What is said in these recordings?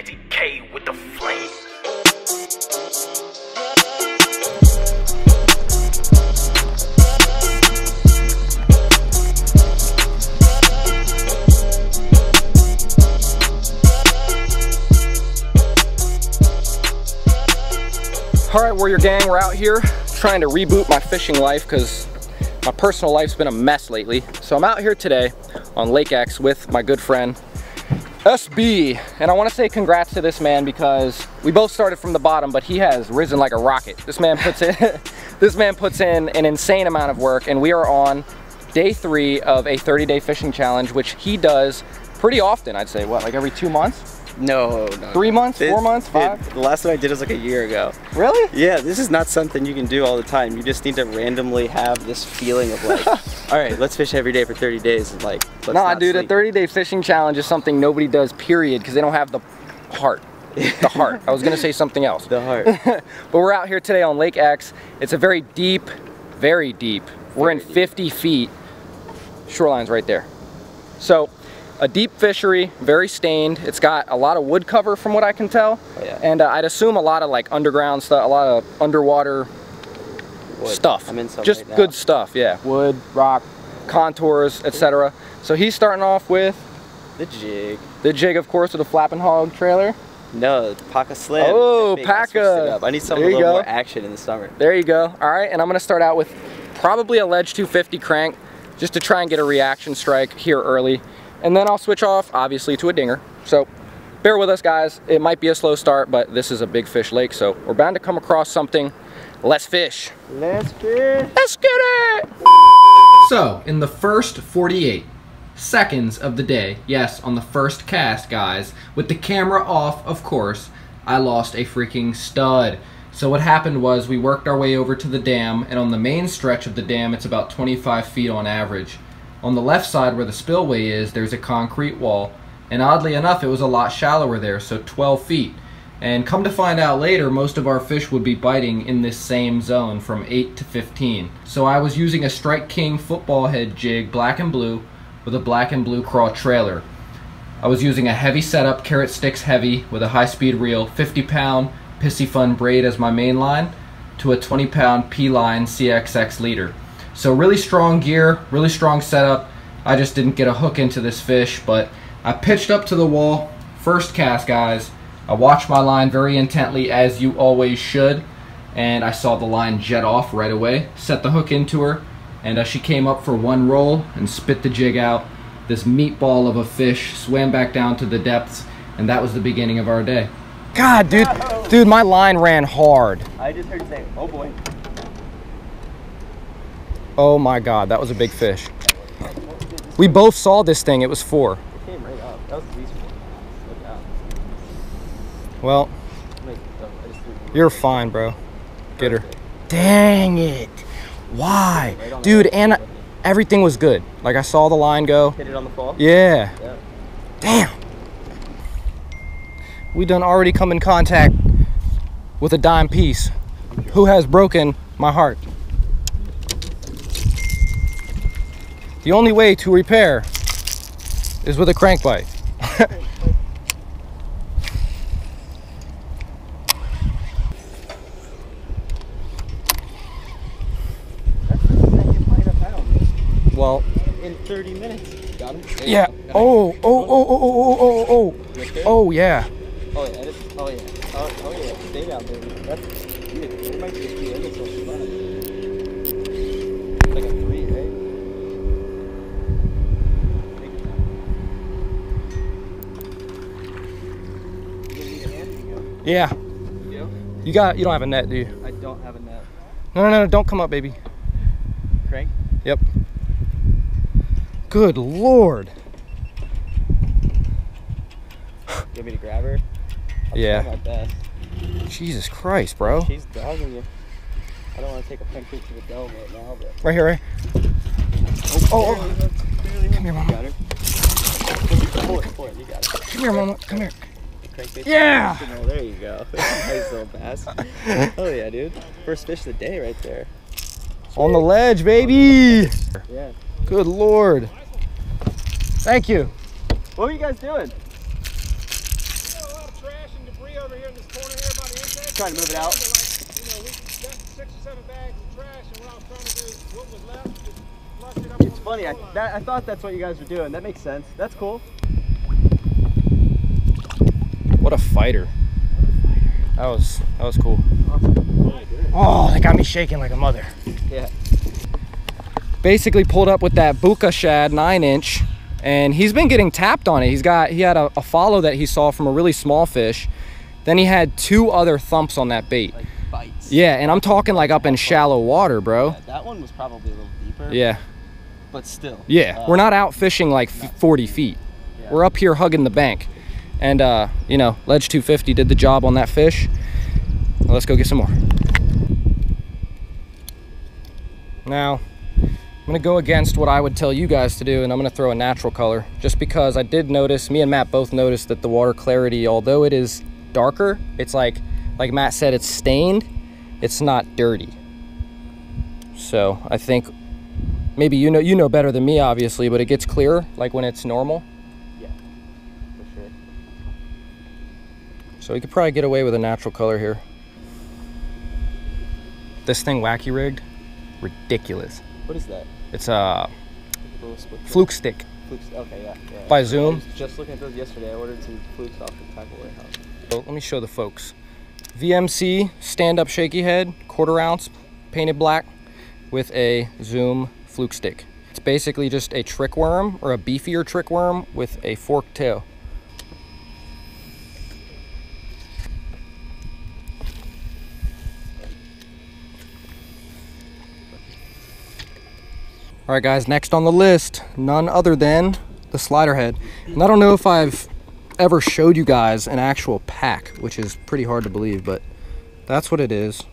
ZK with the flame. All right, Warrior Gang, we're out here trying to reboot my fishing life because my personal life's been a mess lately. So I'm out here today on Lake X with my good friend SB, and I want to say congrats to this man because we both started from the bottom, but he has risen like a rocket. This man puts in an insane amount of work, and we are on day 3 of a 30-day fishing challenge, which he does pretty often. I'd say, what, like every 2 months? No. 3 months, 4 months, 5? The last time I did was like a year ago. Really? Yeah, this is not something you can do all the time. You just need to randomly have this feeling of like, all right, let's fish every day for 30 days. And like, let's nah, dude, a 30-day fishing challenge is something nobody does, period, because they don't have the heart. The heart. I was gonna say something else. The heart. But we're out here today on Lake X. It's a very deep. We're in 50 feet. Shoreline's right there. So, a deep fishery, very stained. It's got a lot of wood cover from what I can tell. Oh, yeah. And I'd assume a lot of like underground stuff, a lot of underwater stuff. I'm in some just right good now. stuff, yeah. Wood, rock, contours, etc. So he's starting off with the jig. The jig, of course, with a flapping hog trailer. No, the Paca Slim. Oh, Paca. I need something with a little more action in the summer. There you go. All right, and I'm gonna start out with probably a Ledge 250 crank just to try and get a reaction strike here early. And then I'll switch off, obviously, to a dinger. So bear with us, guys. It might be a slow start, but this is a big fish lake, so we're bound to come across something. Let's fish. Let's fish. Let's get it. So, in the first 48 seconds of the day, yes, on the first cast, guys, with the camera off, of course, I lost a freaking stud. So what happened was we worked our way over to the dam, and on the main stretch of the dam, it's about 25 feet on average. On the left side where the spillway is, there's a concrete wall, and oddly enough, it was a lot shallower there, so 12 feet. And come to find out later, most of our fish would be biting in this same zone from 8 to 15. So I was using a Strike King football head jig, black and blue, with a black and blue craw trailer. I was using a heavy setup, Carrot Sticks heavy, with a high-speed reel, 50-pound Pissy Fun braid as my main line, to a 20-pound P-line CXX leader. So really strong gear, really strong setup. I just didn't get a hook into this fish, but I pitched up to the wall. First cast, guys. I watched my line very intently, as you always should, and I saw the line jet off right away. Set the hook into her, and she came up for one roll and spit the jig out. This meatball of a fish swam back down to the depths, and that was the beginning of our day. God, dude, my line ran hard. I just heard you say, oh boy. Oh my God, that was a big fish. We both saw this thing, it was 4. It came right up. That was the least one. Look out. Well, you're fine, bro. Get her. Dang it. Why? Dude, and everything was good. Like, I saw the line go. Hit it on the fall? Yeah. Damn. We done already come in contact with a dime piece who has broken my heart. The only way to repair is with a crankbait. That's the second bite I've had on this. Well, in 30 minutes. Got him? Yeah. Oh, yeah. Oh yeah, oh yeah. Oh yeah, stay down, baby. That's dude, it might just be so fun. Like a 3, right? Yeah. You don't have a net, do you? I don't have a net. No, don't come up, baby. Crank? Yep. Good Lord. You want me to grab her? I'll yeah. try my best. Jesus Christ, bro. She's dogging you. I don't want to take a picture to the dome right now, but... Right here, right? Oh. Come here, Mama. Got her. Pull it, you got it. Come here, Mama, come here. Crankbait. Yeah! Oh, there you go. Nice little bass. Oh yeah, dude. First fish of the day right there. On the ledge, baby! Yeah. Good Lord. Thank you. What were you guys doing? trying to move it out. We got 6 or 7 bags of trash, and what I was trying to do is what was left, just flush it up. It's funny. I thought that's what you guys were doing. That makes sense. That's cool. What a fighter. That was cool. Oh, that got me shaking like a mother. Yeah. Basically pulled up with that buka shad 9-inch, and he's been getting tapped on it. He had a follow that he saw from a really small fish. Then he had 2 other thumps on that bait. Like bites. Yeah, and I'm talking like up in shallow water, bro. Yeah, that one was probably a little deeper. Yeah. But still. Yeah, we're not out fishing like 40 feet. Yeah. We're up here hugging the bank. And, you know, Ledge 250 did the job on that fish. Well, let's go get some more. Now, I'm gonna go against what I would tell you guys to do, and I'm gonna throw a natural color, just because I did notice, me and Matt both noticed that the water clarity, although it is darker, it's like Matt said, it's stained, it's not dirty. So I think maybe you know better than me, obviously, but it gets clearer like when it's normal. Yeah, for sure. So we could probably get away with a natural color here. This thing wacky rigged, ridiculous. What is that? It's a fluke stick. Flukes. Okay, yeah. By Zoom. I was just looking at those yesterday. I ordered some flukes off the tackle warehouse. So let me show the folks. VMC stand-up shaky head, 1/4 ounce, painted black, with a Zoom fluke stick. It's basically just a trick worm, or a beefier trick worm with a forked tail. All right, guys, next on the list, none other than the slider head. And I don't know if I've ever showed you guys an actual pack, which is pretty hard to believe, but that's what it is.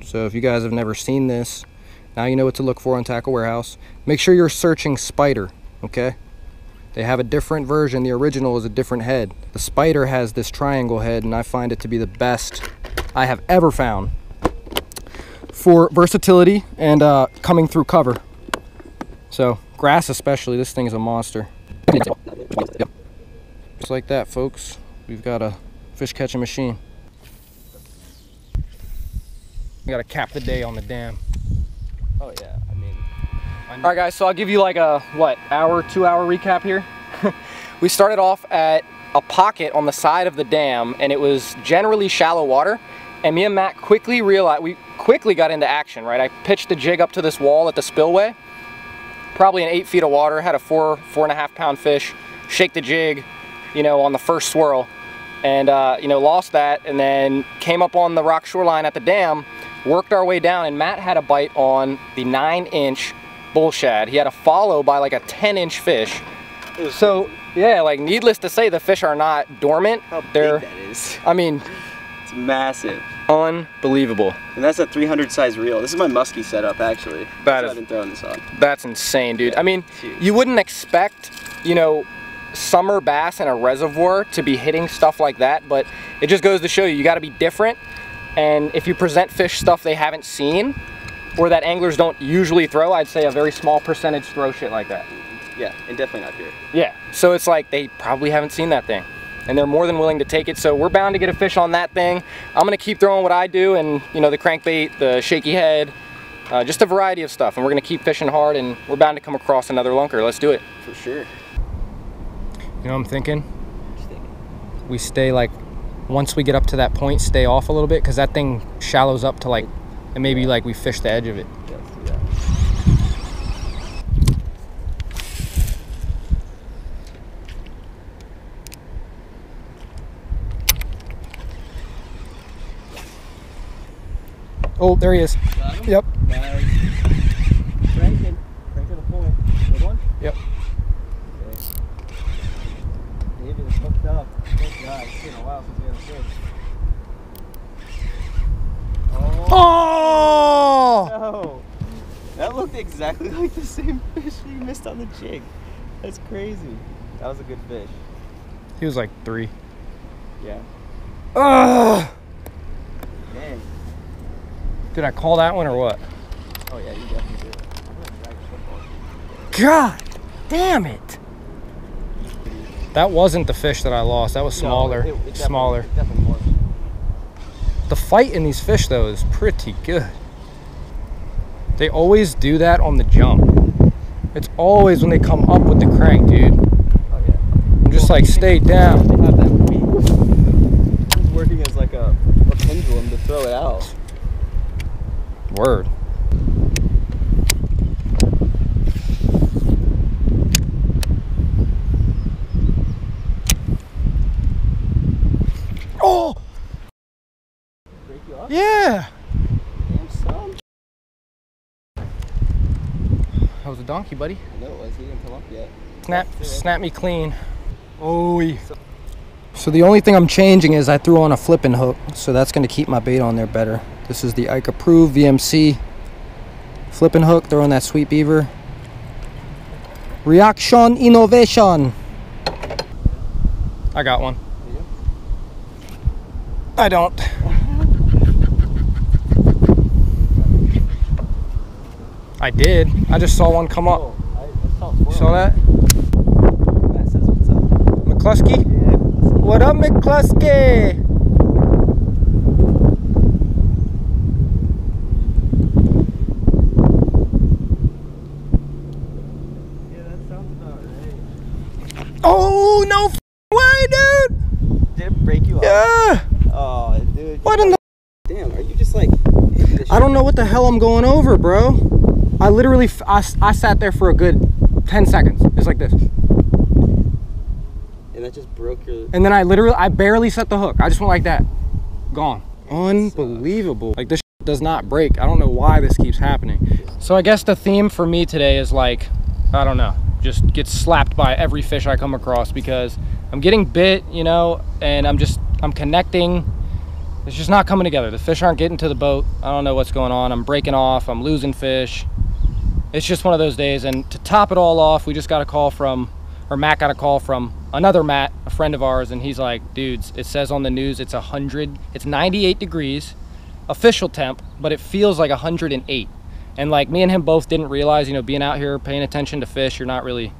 So if you guys have never seen this, now you know what to look for on Tackle Warehouse. Make sure you're searching Spider, okay? They have a different version. The original is a different head. The Spider has this triangle head, and I find it to be the best I have ever found for versatility and coming through cover. So grass especially, this thing is a monster. Yep. Just like that, folks. We've got a fish catching machine. We gotta cap the day on the dam. Oh yeah, I mean. All right, guys, so I'll give you like a, what, 2-hour recap here. We started off at a pocket on the side of the dam, and it was generally shallow water. And me and Matt quickly realized, we quickly got into action, right? I pitched the jig up to this wall at the spillway. Probably in 8 feet of water, had a 4.5 pound fish, shake the jig, you know, on the first swirl, and you know, lost that, and then came up on the rock shoreline at the dam, worked our way down, and Matt had a bite on the 9-inch bull shad. He had a follow by like a 10-inch fish. So yeah, like needless to say, the fish are not dormant. How big that is. I mean, it's massive. Unbelievable. And that's a 300 size reel. This is my muskie setup, actually. That I've been throwing this on. That's insane, dude. Yeah, I mean, you wouldn't expect, you know, summer bass in a reservoir to be hitting stuff like that, but it just goes to show you got to be different. And if you present fish stuff they haven't seen, or that anglers don't usually throw, I'd say a very small percentage throw shit like that. Yeah, and definitely not here. Yeah, so it's like they probably haven't seen that thing, and they're more than willing to take it. So we're bound to get a fish on that thing. I'm gonna keep throwing what I do, and you know, the crankbait, the shaky head, just a variety of stuff, and we're gonna keep fishing hard, and we're bound to come across another lunker. Let's do it. For sure. You know what I'm thinking? We stay like, once we get up to that point, stay off a little bit, because that thing shallows up to like, and maybe like we fish the edge of it. Yeah, let's do that. Oh, there he is. Yep. Nice. Cranking. Crank to the point. Good one? Yep. Okay. David is hooked up. Thank God. It's been a while since we had a fish. Oh! No! That looked exactly like the same fish you missed on the jig. That's crazy. That was a good fish. He was like 3. Yeah. Ugh! Dang. Did I call that one or what? Oh yeah, you definitely did. God damn it! That wasn't the fish that I lost. That was smaller. No, it smaller. definitely was. The fight in these fish though is pretty good. They always do that on the jump. It's always when they come up with the crank, dude. Oh yeah. I'm just like, stay down. They have that weak. It's working as like a pendulum to throw it out. Word. Oh! Break you off? Yeah! Damn son. That was a donkey, buddy. I know it was. He didn't come up yet. Snap me clean. Oh. So the only thing I'm changing is I threw on a flipping hook, so that's going to keep my bait on there better. This is the Ike approved VMC flipping hook. Throw on that sweet beaver. Reaction innovation. I got one. I don't. I did. I just saw one come up. You saw that? Matt says what's up. McCluskey? Yeah. What up, McCluskey? Yeah, that sounds about right. Oh, no way, dude! Did it break you off? Yeah! Oh, dude. What in the... Damn, are you just like... I don't know what the hell I'm going over, bro. I literally, I sat there for a good 10 seconds. It's like this. And that just broke your... And then I barely set the hook. I just went like that. Gone. Unbelievable. Like, this does not break. I don't know why this keeps happening. So I guess the theme for me today is like, I don't know, just get slapped by every fish I come across because I'm getting bit, you know, and I'm connecting. It's just not coming together. The fish aren't getting to the boat. I don't know what's going on. I'm breaking off. I'm losing fish. It's just one of those days. And to top it all off, we just got a call from, or Matt got a call from another Matt, a friend of ours, and he's like, dudes, it says on the news it's 98 degrees, official temp, but it feels like 108. And like me and him both didn't realize, you know, being out here paying attention to fish, you're not really,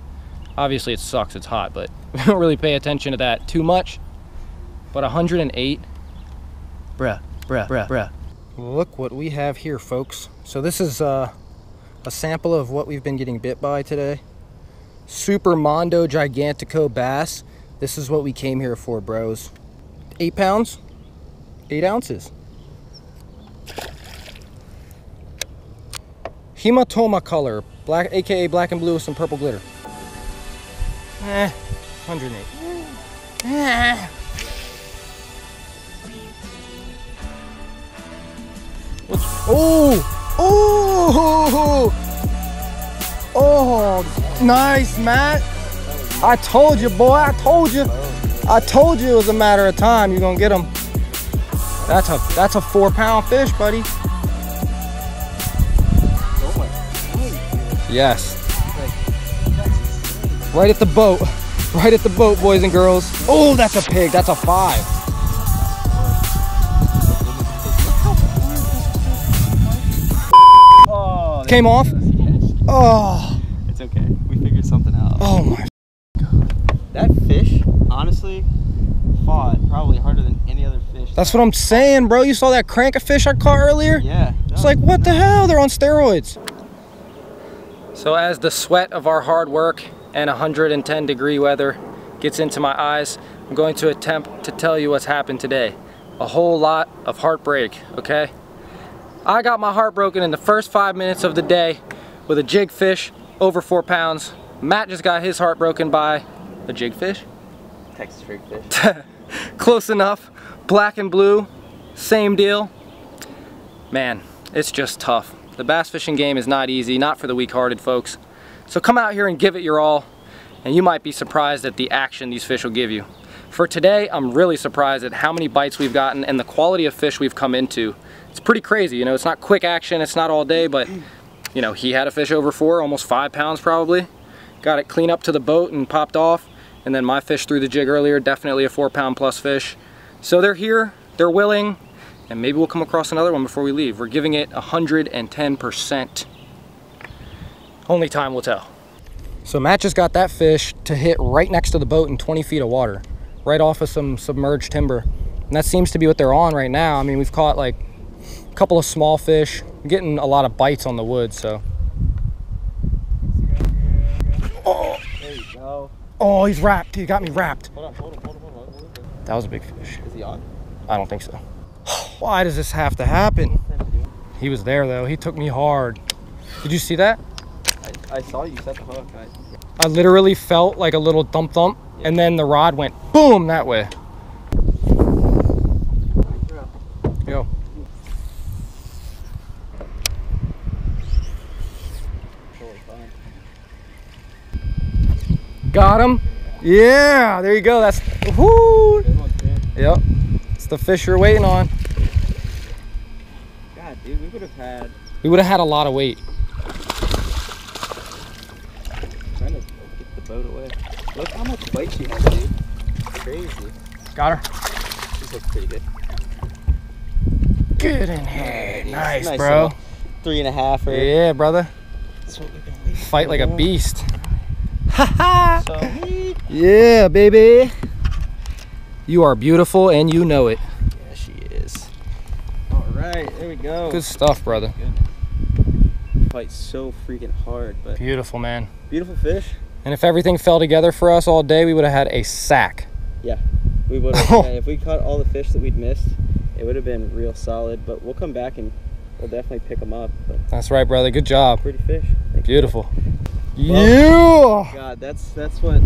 obviously it sucks, it's hot, but we don't really pay attention to that too much. But 108, bruh. Look what we have here, folks. So this is a sample of what we've been getting bit by today. Super Mondo Gigantico bass. This is what we came here for, bros. 8 pounds, 8 ounces. Hematoma color, black, aka black and blue with some purple glitter. 108. Oh, nice, Matt. I told you, boy, I told you it was a matter of time you're gonna get them. That's a 4-pound fish, buddy. Yes. Right at the boat. Right at the boat, boys and girls. Oh, that's a pig. That's a 5. Oh, Came off? Yes. Oh. It's okay. We figured something out. Oh my. That fish, honestly, fought probably harder than any other fish. That's what I'm saying, bro. You saw that crank of fish I caught earlier? Yeah. It's like, what the hell? They're on steroids. So as the sweat of our hard work and 110-degree weather gets into my eyes, I'm going to attempt to tell you what's happened today. A whole lot of heartbreak, okay? I got my heart broken in the first 5 minutes of the day with a jig fish over 4 pounds. Matt just got his heart broken by a jig fish. Texas rig fish. Close enough. Black and blue, same deal. Man, it's just tough. The bass fishing game is not easy, not for the weak-hearted folks. So come out here and give it your all, and you might be surprised at the action these fish will give you. For today, I'm really surprised at how many bites we've gotten and the quality of fish we've come into. It's pretty crazy, you know, it's not quick action, it's not all day, but you know, he had a fish over 4, almost 5 pounds probably. Got it clean up to the boat and popped off, and then my fish threw the jig earlier, definitely a 4-pound plus fish. So they're here, they're willing, and maybe we'll come across another one before we leave. We're giving it 110%. Only time will tell. So Matt just got that fish to hit right next to the boat in 20 feet of water, right off of some submerged timber. And that seems to be what they're on right now. I mean, we've caught like a couple of small fish. We're getting a lot of bites on the wood, so. Oh, There you go. oh, he's wrapped. He got me wrapped. Hold on. That was a big fish. Is he on? I don't think so. Why does this have to happen? He was there though. He took me hard. Did you see that? I saw you set the hook. I literally felt like a little thump, and then the rod went boom that way. Yo. Got him. Yeah, there you go. That's whoo. Yep. It's the fish you're waiting on. God, dude, we would have had a lot of weight. Trying to get the boat away. Look how much bite she has, dude. Crazy. Got her. This looks pretty good. Good in here. Nice, bro. 3.5 or Yeah, brother. that's what we've been waiting Fight like a beast. Sweet. Yeah, baby. You are beautiful and you know it. Yeah, she is. All right, there we go. Good stuff, brother. Fight so freaking hard, but Beautiful, man. beautiful fish. And if everything fell together for us all day, we would have had a sack. Yeah, we would have. If we caught all the fish that we'd missed, it would have been real solid. But we'll come back and we'll definitely pick them up. But That's right, brother. Good job. pretty fish. Thank you. Beautiful. Well, Yeah. God, that's what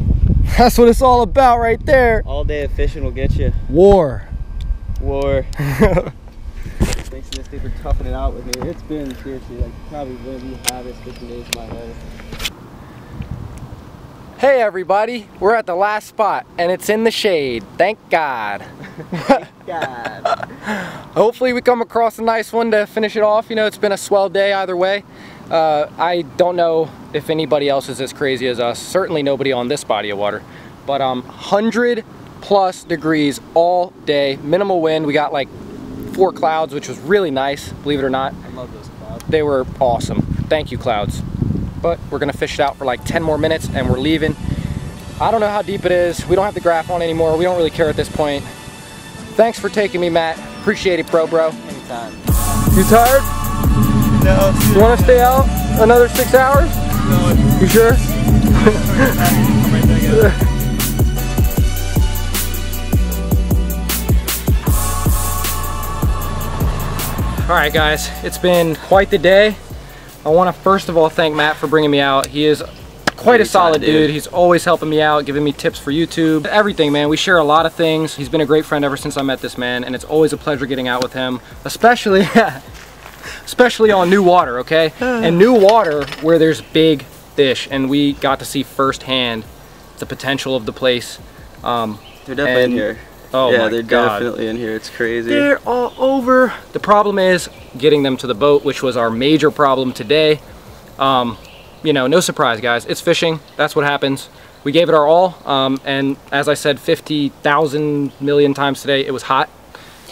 That's what it's all about right there. all day of fishing will get you. War. War. Thanks, Misty, for toughing it out with me. It's been seriously like probably one of the hardest fishing days of my life. Hey everybody, we're at the last spot and it's in the shade. Thank God. God. Hopefully we come across a nice one to finish it off. You know, it's been a swell day either way. I don't know if anybody else is as crazy as us. Certainly nobody on this body of water. But 100+ degrees all day, minimal wind. We got like 4 clouds, which was really nice, believe it or not. I love those clouds. They were awesome. Thank you, clouds. But we're gonna fish it out for like 10 more minutes and we're leaving. I don't know how deep it is. We don't have the graph on anymore. We don't really care at this point. Thanks for taking me, Matt. Appreciate it, bro. Anytime. You tired? No. You wanna stay out another 6 hours? No. You sure? All right, guys, it's been quite the day. I want to first of all thank Matt for bringing me out. He is quite a solid dude. He's always helping me out, giving me tips for YouTube, everything, man. We share a lot of things. He's been a great friend ever since I met this man, and it's always a pleasure getting out with him, especially on new water, okay? And new water where there's big fish, and we got to see firsthand the potential of the place. They're definitely in here. Oh yeah, my they're God. definitely in here. It's crazy. They're all over. The problem is getting them to the boat, which was our major problem today. You know, no surprise, guys. It's fishing. That's what happens. We gave it our all, and as I said 50,000 million times today, it was hot.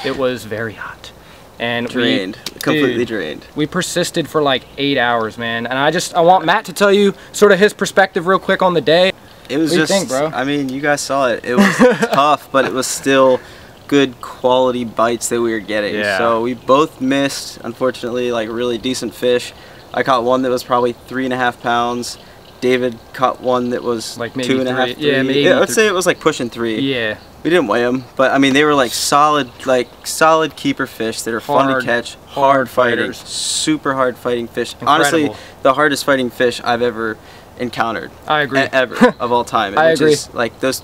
It was very hot. And Drained. Completely drained. We persisted for like 8 hours, man. And I want Matt to tell you sort of his perspective real quick on the day. It was What do you just, think, bro? I mean, you guys saw it. It was tough, but it was still good quality bites that we were getting. Yeah. So we both missed, unfortunately, like really decent fish. I caught one that was probably 3.5 pounds. David caught one that was Like maybe 2.5, 3. Yeah, maybe I would say it was like pushing 3. Yeah. We didn't weigh them, but I mean they were like solid keeper fish that are fun to catch, hard fighting, fighters. super hard fighting fish. Incredible. Honestly, the hardest fighting fish I've ever encountered. I agree. Ever of all time. I Which agree. Is like those.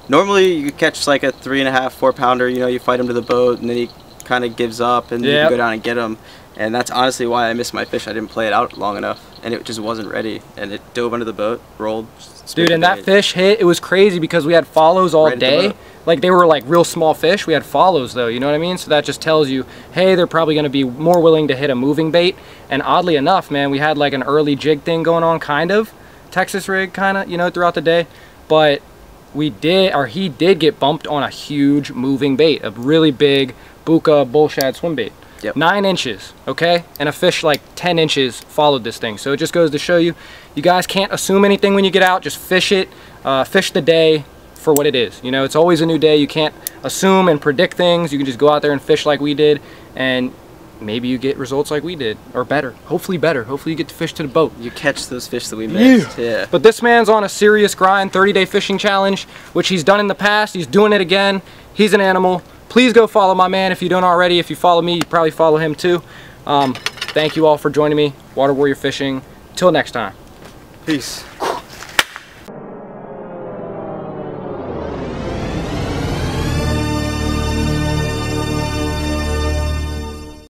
Normally you catch like a 3.5, 4 pounder. You know, you fight him to the boat, and then he kind of gives up, and you can go down and get him. And that's honestly why I missed my fish. I didn't play it out long enough, and it just wasn't ready. And it dove under the boat, rolled. Dude, and that fish hit. It was crazy because we had follows all Right at the day. boat. Like they were like real small fish. We had follows though, you know what I mean? So that just tells you, hey, they're probably going to be more willing to hit a moving bait. And oddly enough, man, we had like an early jig thing going on, kind of Texas rig, kind of, you know, throughout the day. But he did get bumped on a huge moving bait, a really big Buka bull shad swim bait. Yep. 9 inches, okay? And a fish like 10 inches followed this thing. So it just goes to show you, you guys can't assume anything when you get out. Just fish it, fish the day, for what it is. You know, it's always a new day. You can't assume and predict things. You can just go out there and fish like we did, and maybe you get results like we did, or better. Hopefully better. Hopefully you get to fish to the boat. You catch those fish that we missed. Yeah. But this man's on a serious grind, 30-day fishing challenge, which he's done in the past. He's doing it again. He's an animal. Please go follow my man if you don't already. If you follow me, you probably follow him too. Thank you all for joining me. Water Warrior Fishing. Till next time. Peace.